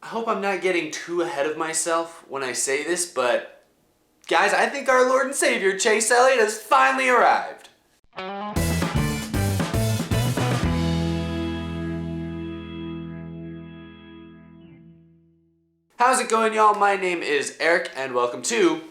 I hope I'm not getting too ahead of myself when I say this, but guys, I think our Lord and Savior, Chase Elliott, has finally arrived. How's it going, y'all? My name is Eric, and welcome to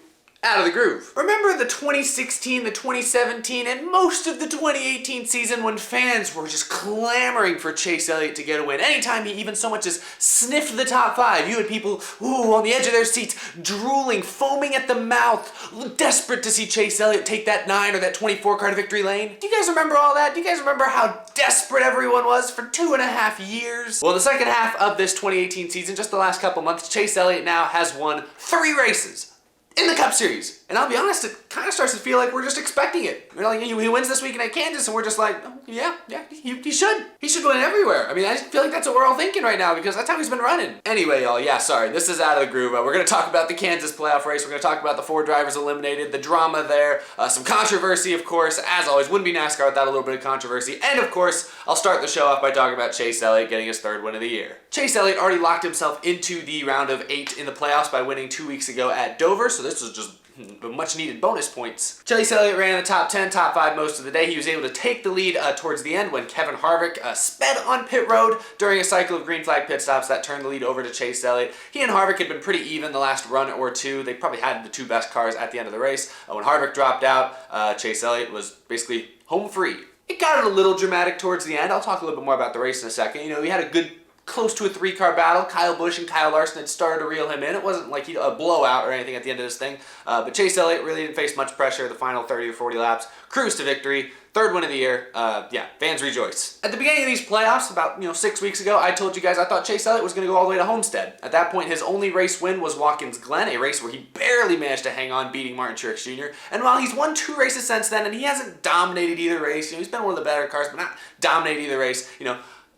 Out of the Groove. Remember the 2016, the 2017, and most of the 2018 season when fans were just clamoring for Chase Elliott to get a win? Anytime he even so much as sniffed the top five, you had people on the edge of their seats, drooling, foaming at the mouth, desperate to see Chase Elliott take that 9 or that 24 car to victory lane. Do you guys remember all that? Do you guys remember how desperate everyone was for 2.5 years? Well, the second half of this 2018 season, just the last couple months, Chase Elliott now has won 3 races in the Cup Series. And I'll be honest, it kind of starts to feel like we're just expecting it. We're like, he wins this weekend at Kansas, and we're just like, oh, yeah, he should. He should win everywhere. I mean, I feel like that's what we're all thinking right now because that's how he's been running. Anyway, y'all, yeah, sorry, this is Out of the Groove. We're going to talk about the Kansas playoff race. We're going to talk about the 4 drivers eliminated, the drama there, some controversy, of course. As always, wouldn't be NASCAR without a little bit of controversy. And, of course, I'll start the show off by talking about Chase Elliott getting his 3rd win of the year. Chase Elliott already locked himself into the round of 8 in the playoffs by winning 2 weeks ago at Dover, so this was just much needed bonus points. Chase Elliott ran in the top 10, top 5 most of the day. He was able to take the lead towards the end when Kevin Harvick sped on pit road during a cycle of green flag pit stops that turned the lead over to Chase Elliott. He and Harvick had been pretty even the last run or two. They probably had the 2 best cars at the end of the race. When Harvick dropped out, Chase Elliott was basically home free. It got a little dramatic towards the end. I'll talk a little bit more about the race in a second. You know, we had a good close to a 3-car battle. Kyle Busch and Kyle Larson had started to reel him in. It wasn't like a blowout or anything at the end of this thing, but Chase Elliott really didn't face much pressure the final 30 or 40 laps. Cruised to victory. 3rd win of the year. Yeah, fans rejoice. At the beginning of these playoffs, about 6 weeks ago, I told you guys I thought Chase Elliott was going to go all the way to Homestead. At that point, his only race win was Watkins Glen, a race where he barely managed to hang on, beating Martin Truex Jr. And while he's won 2 races since then, and he hasn't dominated either race, he's been one of the better cars, but not dominated either race,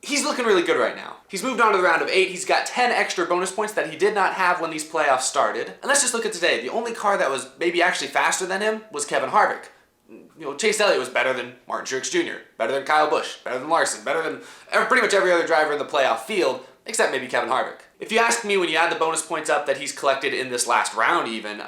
he's looking really good right now. He's moved on to the round of 8. He's got 10 extra bonus points that he did not have when these playoffs started. And let's just look at today. The only car that was maybe actually faster than him was Kevin Harvick. Chase Elliott was better than Martin Truex Jr., better than Kyle Busch, better than Larson, better than pretty much every other driver in the playoff field, except maybe Kevin Harvick. If you ask me, when you add the bonus points up that he's collected in this last round even,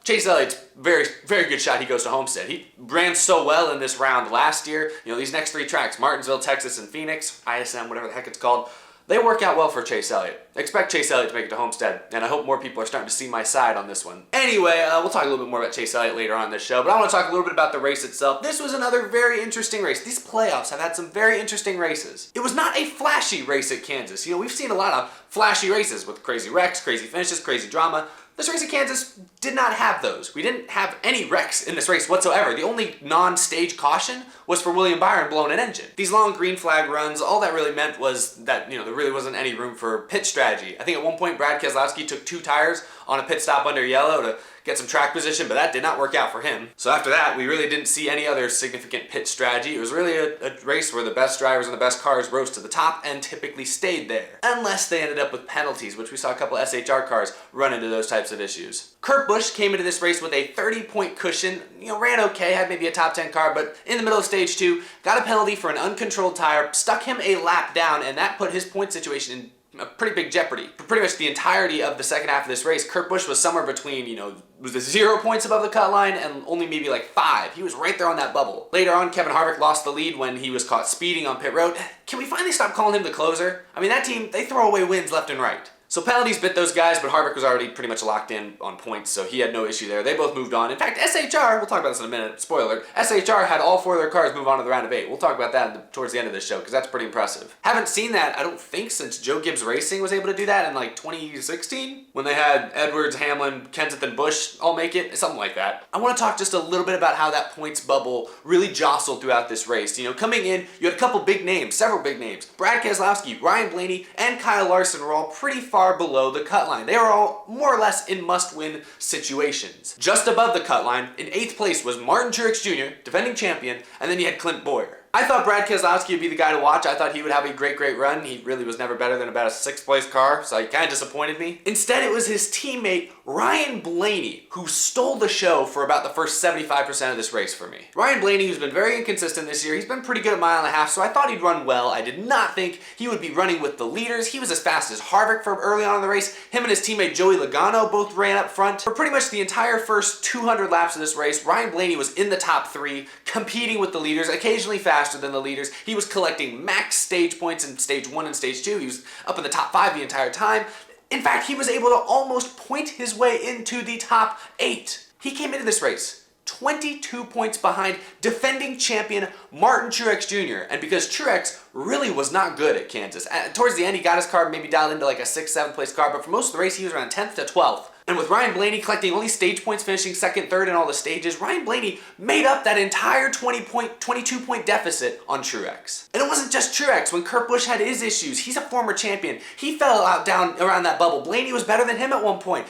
Chase Elliott's very, very good shot he goes to Homestead. He ran so well in this round last year. These next 3 tracks, Martinsville, Texas, and Phoenix, ISM, whatever the heck it's called, they work out well for Chase Elliott. I expect Chase Elliott to make it to Homestead, and I hope more people are starting to see my side on this one. Anyway, we'll talk a little bit more about Chase Elliott later on in this show, but I want to talk a little bit about the race itself. This was another very interesting race. These playoffs have had some very interesting races. It was not a flashy race at Kansas. We've seen a lot of flashy races with crazy wrecks, crazy finishes, crazy drama. This race at Kansas did not have those. We didn't have any wrecks in this race whatsoever. The only non-stage caution was for William Byron blowing an engine. These long green flag runs, all that really meant was that, there really wasn't any room for pit strategy. I think at one point Brad Keselowski took 2 tires on a pit stop under yellow to get some track position, but that did not work out for him. So after that, we really didn't see any other significant pit strategy. It was really a race where the best drivers and the best cars rose to the top and typically stayed there. Unless they ended up with penalties, which we saw a couple of SHR cars run into those types of issues. Kurt Busch came into this race with a 30-point cushion, ran okay, had maybe a top 10 car, but in the middle of stage 2, got a penalty for an uncontrolled tire, stuck him a lap down, and that put his point situation in a pretty big jeopardy. For pretty much the entirety of the second half of this race, Kurt Busch was somewhere between, was 0 points above the cut line and only maybe like 5. He was right there on that bubble. Later on, Kevin Harvick lost the lead when he was caught speeding on pit road. Can we finally stop calling him the closer? I mean, that team, they throw away wins left and right. So penalties bit those guys, but Harvick was already pretty much locked in on points, so he had no issue there. They both moved on. In fact, SHR, we'll talk about this in a minute, spoiler, SHR had all 4 of their cars move on to the round of 8. We'll talk about that towards the end of this show, because that's pretty impressive. Haven't seen that, I don't think, since Joe Gibbs Racing was able to do that in like 2016, when they had Edwards, Hamlin, Kenseth, and Busch all make it, something like that. I want to talk just a little bit about how that points bubble really jostled throughout this race. Coming in, you had a couple big names, several big names. Brad Keselowski, Ryan Blaney, and Kyle Larson were all pretty far below the cut line. They were all more or less in must-win situations. Just above the cut line, in 8th place was Martin Truex Jr., defending champion, and then you had Clint Bowyer. I thought Brad Keselowski would be the guy to watch. I thought he would have a great run. He really was never better than about a 6th place car, so he kind of disappointed me. Instead, it was his teammate, Ryan Blaney, who stole the show for about the first 75% of this race for me. Ryan Blaney, who's been very inconsistent this year, he's been pretty good at 1.5 miles, so I thought he'd run well. I did not think he would be running with the leaders. He was as fast as Harvick from early on in the race. Him and his teammate Joey Logano both ran up front. For pretty much the entire first 200 laps of this race, Ryan Blaney was in the top 3, competing with the leaders, occasionally faster than the leaders. He was collecting max stage points in stage 1 and stage 2. He was up in the top 5 the entire time. In fact, he was able to almost point his way into the top 8. He came into this race 22 points behind defending champion Martin Truex Jr. And because Truex really was not good at Kansas. Towards the end, he got his car maybe dialed into like a 6th, 7th place car, but for most of the race, he was around 10th to 12th. And with Ryan Blaney collecting only stage points, finishing 2nd, 3rd in all the stages, Ryan Blaney made up that entire 22-point deficit on Truex. And it wasn't just Truex. When Kurt Busch had his issues, he's a former champion. He fell out down around that bubble. Blaney was better than him at one point.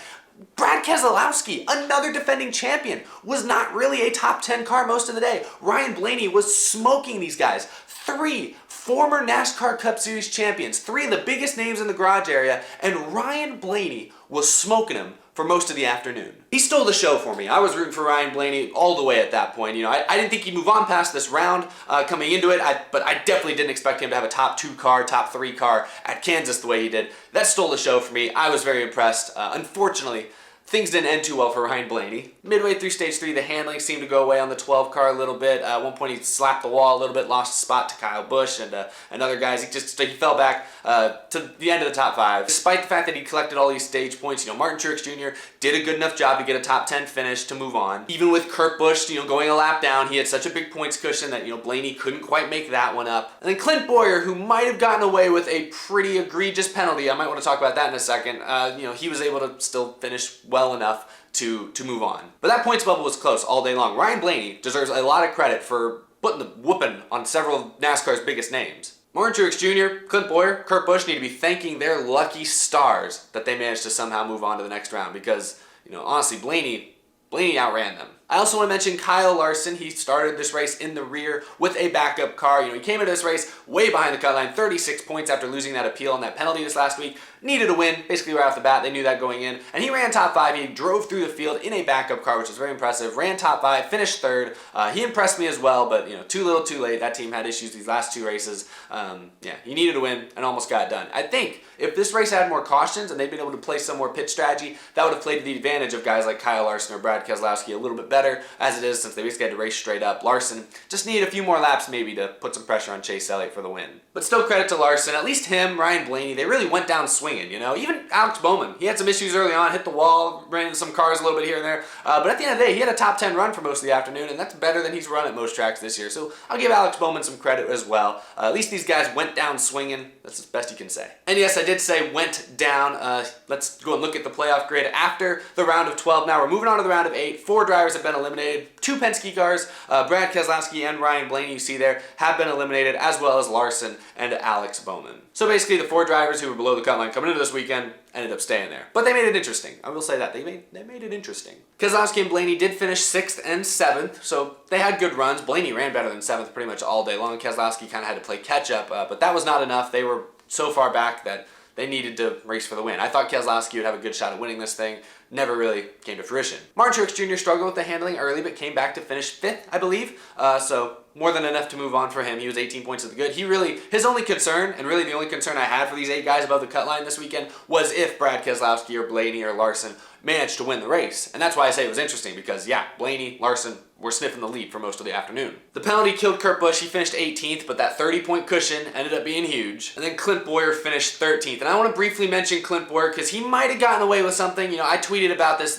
Brad Keselowski, another defending champion, was not really a top 10 car most of the day. Ryan Blaney was smoking these guys. 3 former NASCAR Cup Series champions, 3 of the biggest names in the garage area, and Ryan Blaney was smoking them for most of the afternoon. He stole the show for me. I was rooting for Ryan Blaney all the way at that point. I didn't think he'd move on past this round coming into it, but I definitely didn't expect him to have a top 2 car, top 3 car at Kansas the way he did. That stole the show for me. I was very impressed. Unfortunately, things didn't end too well for Ryan Blaney. Midway through stage 3, the handling seemed to go away on the 12 car a little bit. At one point, he slapped the wall a little bit, lost a spot to Kyle Busch and other guys. He fell back to the end of the top 5. Despite the fact that he collected all these stage points, Martin Truex Jr. did a good enough job to get a top 10 finish to move on. Even with Kurt Busch, going a lap down, he had such a big points cushion that Blaney couldn't quite make that one up. And then Clint Bowyer, who might have gotten away with a pretty egregious penalty, I might want to talk about that in a second. He was able to still finish well enough to move on. But that points bubble was close all day long. Ryan Blaney deserves a lot of credit for putting the whooping on several of NASCAR's biggest names. Martin Truex Jr., Clint Bowyer, Kurt Busch need to be thanking their lucky stars that they managed to somehow move on to the next round because, honestly, Blaney outran them. I also want to mention Kyle Larson. He started this race in the rear with a backup car. He came into this race way behind the cut line, 36 points after losing that appeal and that penalty this last week. Needed a win, basically right off the bat. They knew that going in. And he ran top 5. He drove through the field in a backup car, which was very impressive. Ran top 5, finished 3rd. He impressed me as well, but too little, too late. That team had issues these last 2 races. He needed a win and almost got it done. I think if this race had more cautions and they'd been able to play some more pit strategy, that would have played to the advantage of guys like Kyle Larson or Brad Keselowski a little bit better, as it is since they basically had to race straight up. Larson just needed a few more laps maybe to put some pressure on Chase Elliott for the win. But still credit to Larson. At least him, Ryan Blaney, they really went down swinging, Even Alex Bowman, he had some issues early on, hit the wall, ran into some cars a little bit here and there. But at the end of the day, he had a top 10 run for most of the afternoon, and that's better than he's run at most tracks this year. So I'll give Alex Bowman some credit as well. At least these guys went down swinging. That's the best you can say. And yes, I did say went down. Let's go and look at the playoff grid after the round of 12. Now we're moving on to the round of 8. 4 drivers have been eliminated. 2 Penske cars, Brad Keselowski and Ryan Blaney, you see there, have been eliminated, as well as Larson and Alex Bowman. So basically the 4 drivers who were below the cut line coming into this weekend ended up staying there. But they made it interesting. I will say that. They made it interesting. Keselowski and Blaney did finish 6th and 7th, so they had good runs. Blaney ran better than 7th pretty much all day long. Keselowski kind of had to play catch up, but that was not enough. They were so far back that they needed to race for the win. I thought Keselowski would have a good shot at winning this thing. Never really came to fruition. Martin Truex Jr. struggled with the handling early, but came back to finish 5th, I believe. So more than enough to move on for him. He was 18 points to the good. His only concern, and really the only concern I had for these 8 guys above the cut line this weekend, was if Brad Keselowski or Blaney or Larson managed to win the race. And that's why I say it was interesting, because Blaney, Larson were sniffing the lead for most of the afternoon. The penalty killed Kurt Busch. He finished 18th, but that 30-point cushion ended up being huge. And then Clint Bowyer finished 13th. And I want to briefly mention Clint Bowyer because he might have gotten away with something. I tweeted about this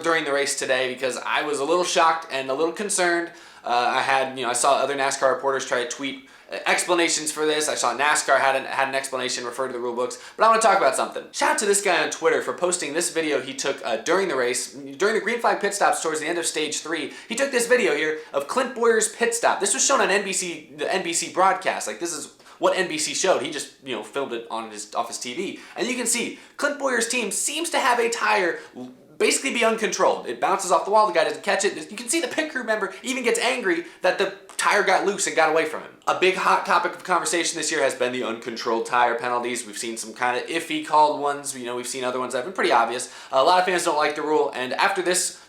during the race today because I was a little shocked and a little concerned. I saw other NASCAR reporters try to tweet explanations for this. I saw NASCAR had an explanation, referred to the rule books. But I want to talk about something. Shout out to this guy on Twitter for posting this video he took during the race, during the green flag pit stops towards the end of stage 3. He took this video here of Clint Bowyer's pit stop. This was shown on the NBC broadcast. Like, this is what NBC showed. He just, filmed it on off his TV. And you can see Clint Bowyer's team seems to have a tire basically be uncontrolled. It bounces off the wall, the guy doesn't catch it. You can see the pit crew member even gets angry that the tire got loose and got away from him. A big hot topic of conversation this year has been the uncontrolled tire penalties. We've seen some kind of iffy called ones. We've seen other ones that have been pretty obvious. A lot of fans don't like the rule, and after this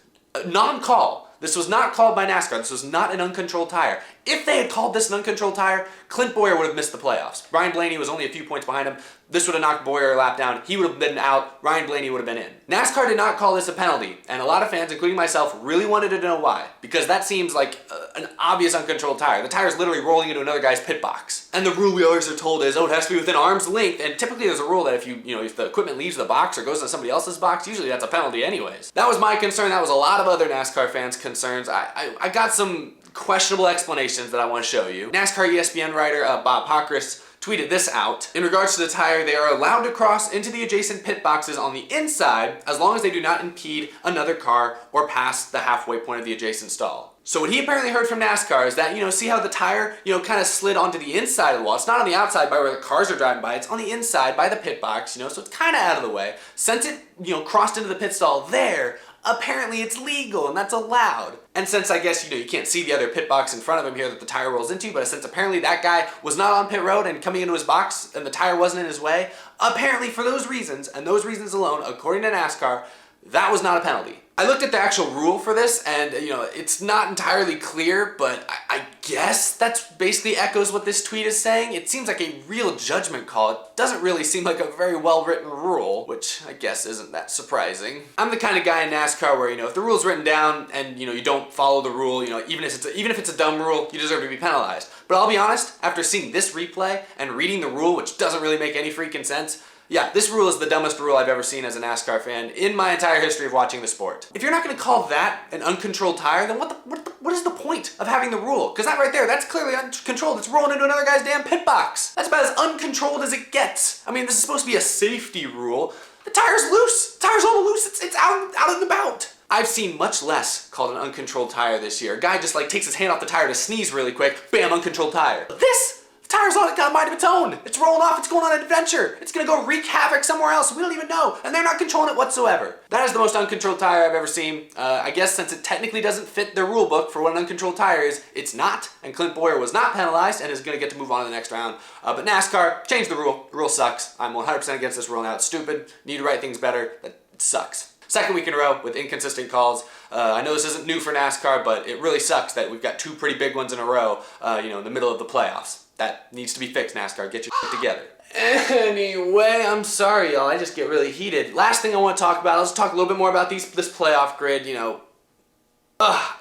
non-call, this was not called by NASCAR. This was not an uncontrolled tire. If they had called this an uncontrolled tire, Clint Bowyer would have missed the playoffs. Ryan Blaney was only a few points behind him. This would have knocked Bowyer a lap down. He would have been out. Ryan Blaney would have been in. NASCAR did not call this a penalty, and a lot of fans, including myself, really wanted to know why. Because that seems like an obvious uncontrolled tire. The tire's literally rolling into another guy's pit box. And the rule we always are told is, it has to be within arm's length. And typically there's a rule that if the equipment leaves the box or goes into somebody else's box, usually that's a penalty anyways. That was my concern. That was a lot of other NASCAR fans' concerns. I got some questionable explanations that I want to show you. NASCAR ESPN writer Bob Pockrass tweeted this out. In regards to the tire, they are allowed to cross into the adjacent pit boxes on the inside as long as they do not impede another car or pass the halfway point of the adjacent stall. So what he apparently heard from NASCAR is that, see how the tire, kind of slid onto the inside of the wall. It's not on the outside by where the cars are driving by. It's on the inside by the pit box, so it's kind of out of the way. Since it, crossed into the pit stall there, apparently it's legal and that's allowed. And since I guess, you can't see the other pit box in front of him here that the tire rolls into, but since apparently that guy was not on pit road and coming into his box and the tire wasn't in his way, apparently for those reasons and those reasons alone, according to NASCAR, that was not a penalty. I looked at the actual rule for this and, it's not entirely clear, but I guess that's basically echoes what this tweet is saying. It seems like a real judgment call. It doesn't really seem like a very well-written rule, which I guess isn't that surprising. I'm the kind of guy in NASCAR where, if the rule's written down and, you don't follow the rule, even if it's a dumb rule, you deserve to be penalized. But I'll be honest, after seeing this replay and reading the rule, which doesn't really make any freaking sense, yeah, this rule is the dumbest rule I've ever seen as a NASCAR fan in my entire history of watching the sport. If you're not going to call that an uncontrolled tire, then what is the point of having the rule? Because that right there, that's clearly uncontrolled. It's rolling into another guy's damn pit box. That's about as uncontrolled as it gets. I mean, this is supposed to be a safety rule. The tire's loose. The tire's all loose. It's out and about. I've seen much less called an uncontrolled tire this year. A guy just takes his hand off the tire to sneeze really quick. Bam, uncontrolled tire. But this, the tire's on it, got a mind of its own. It's rolling off, it's going on an adventure. It's gonna go wreak havoc somewhere else. We don't even know. And they're not controlling it whatsoever. That is the most uncontrolled tire I've ever seen. I guess since it technically doesn't fit the rule book for what an uncontrolled tire is, it's not. And Clint Bowyer was not penalized and is gonna get to move on to the next round. But NASCAR, changed the rule. The rule sucks. I'm 100% against this rule now. It's stupid. Need to write things better. It sucks. Second week in a row with inconsistent calls. I know this isn't new for NASCAR, but it really sucks that we've got two pretty big ones in a row, in the middle of the playoffs. That needs to be fixed, NASCAR. Get your shit together. Anyway, I'm sorry, y'all. I just get really heated. Last thing I want to talk about, let's talk a little bit more about this playoff grid.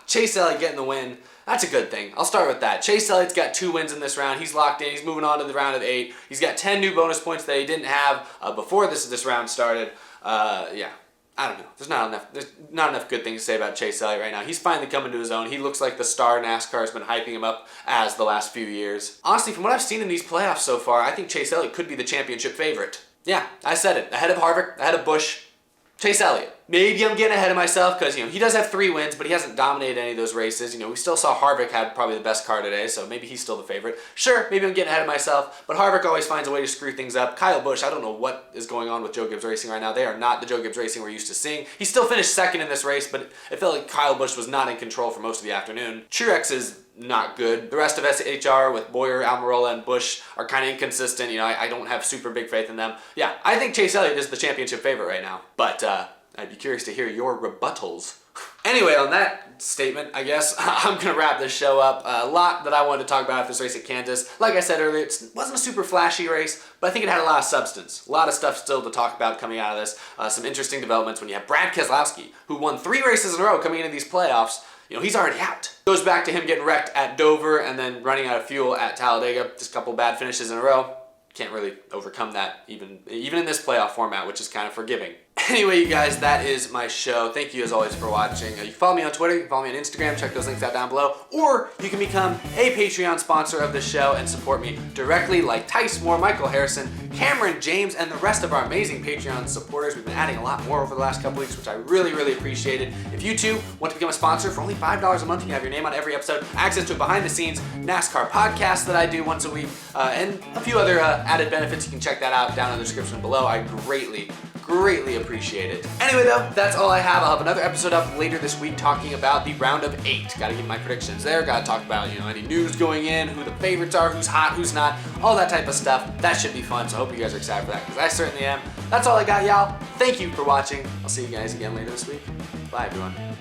Chase Elliott getting the win. That's a good thing. I'll start with that. Chase Elliott's got 2 wins in this round. He's locked in. He's moving on to the round of 8. He's got 10 new bonus points that he didn't have before this round started. I don't know. There's not enough good things to say about Chase Elliott right now. He's finally coming to his own. He looks like the star NASCAR has been hyping him up as the last few years. Honestly, from what I've seen in these playoffs so far, I think Chase Elliott could be the championship favorite. Yeah, I said it. Ahead of Harvick, ahead of Busch, Chase Elliott. Maybe I'm getting ahead of myself because, he does have 3 wins, but he hasn't dominated any of those races. We still saw Harvick had probably the best car today, so maybe he's still the favorite. Sure, maybe I'm getting ahead of myself, but Harvick always finds a way to screw things up. Kyle Busch, I don't know what is going on with Joe Gibbs Racing right now. They are not the Joe Gibbs Racing we're used to seeing. He still finished second in this race, but it felt like Kyle Busch was not in control for most of the afternoon. Truex is not good. The rest of SHR with Bowyer, Almirola, and Busch are kind of inconsistent. I don't have super big faith in them. Yeah, I think Chase Elliott is the championship favorite right now, but I'd be curious to hear your rebuttals. Anyway, on that statement, I guess, I'm going to wrap this show up. A lot that I wanted to talk about after this race at Kansas. Like I said earlier, it wasn't a super flashy race, but I think it had a lot of substance. A lot of stuff still to talk about coming out of this. Some interesting developments when you have Brad Keselowski, who won 3 races in a row coming into these playoffs. He's already out. Goes back to him getting wrecked at Dover and then running out of fuel at Talladega. Just a couple bad finishes in a row. Can't really overcome that even in this playoff format, which is kind of forgiving. Anyway, you guys, that is my show. Thank you as always for watching. You can follow me on Twitter, you can follow me on Instagram, check those links out down below, or you can become a Patreon sponsor of the show and support me directly like Tice Moore, Michael Harrison, Cameron James, and the rest of our amazing Patreon supporters. We've been adding a lot more over the last couple weeks, which I really, really appreciated. If you too want to become a sponsor for only $5 a month, you can have your name on every episode, access to a behind-the-scenes NASCAR podcast that I do once a week, and a few other added benefits. You can check that out down in the description below. I greatly greatly appreciated. Anyway though, that's all I have. I'll have another episode up later this week talking about the round of 8. Gotta give my predictions there, gotta talk about, any news going in, who the favorites are, who's hot, who's not, all that type of stuff. That should be fun, so I hope you guys are excited for that, because I certainly am. That's all I got, y'all. Thank you for watching. I'll see you guys again later this week. Bye, everyone.